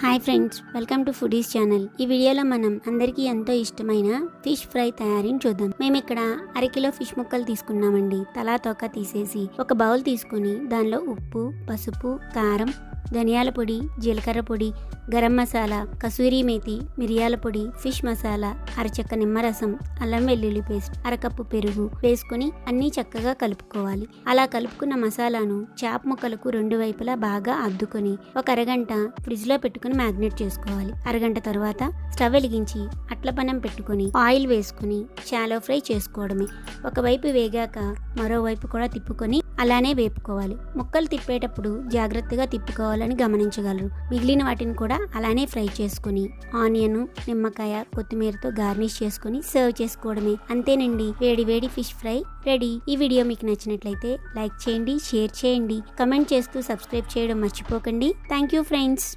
Hi friends, welcome to foodies channel. ఈ వీడియోలో మనం అందరికీ ఎంతో ఇష్టమైన ఫిష్ ఫ్రై తయారీని చూద్దాం. మేము ఇక్కడ అరకిలో ఫిష్ ముక్కలు తీసుకున్నామండి. తలా తోక తీసేసి ఒక బౌల్ తీసుకుని దానిలో ఉప్పు, పసుపు, కారం, ధనియాల పొడి, జీలకర్ర పొడి, గరం మసాలా, కసూరి మేతి, మిరియాల పొడి, ఫిష్ మసాలా, అరచెక్క నిమ్మరసం, అల్లం వెల్లుల్లి పేస్ట్, అరకప్పు పెరుగు వేసుకుని అన్నీ చక్కగా కలుపుకోవాలి. అలా కలుపుకున్న మసాలాను చేప ముక్కలకు రెండు వైపులా బాగా అద్దుకొని ఒక అరగంట ఫ్రిడ్జ్ లో పెట్టుకుని మ్యాగ్నేట్ చేసుకోవాలి. అరగంట తర్వాత స్టవ్ వెలిగించి అట్ల పనం పెట్టుకుని ఆయిల్ వేసుకుని షాలో ఫ్రై చేసుకోవడమే. ఒకవైపు వేగాక మరోవైపు కూడా తిప్పుకొని అలానే వేపుకోవాలి. ముక్కలు తిప్పేటప్పుడు జాగ్రత్తగా తిప్పుకోవాలని గమనించగలరు. మిగిలిన వాటిని కూడా అలానే ఫ్రై చేసుకుని ఆనియన్, నిమ్మకాయ, కొత్తిమీరతో గార్నిష్ చేసుకుని సర్వ్ చేసుకోవడమే. అంతేనండి, వేడి వేడి ఫిష్ ఫ్రై రెడీ. ఈ వీడియో మీకు నచ్చినట్లయితే లైక్ చేయండి, షేర్ చేయండి, కమెంట్ చేస్తూ సబ్స్క్రైబ్ చేయడం మర్చిపోకండి. Thank you friends.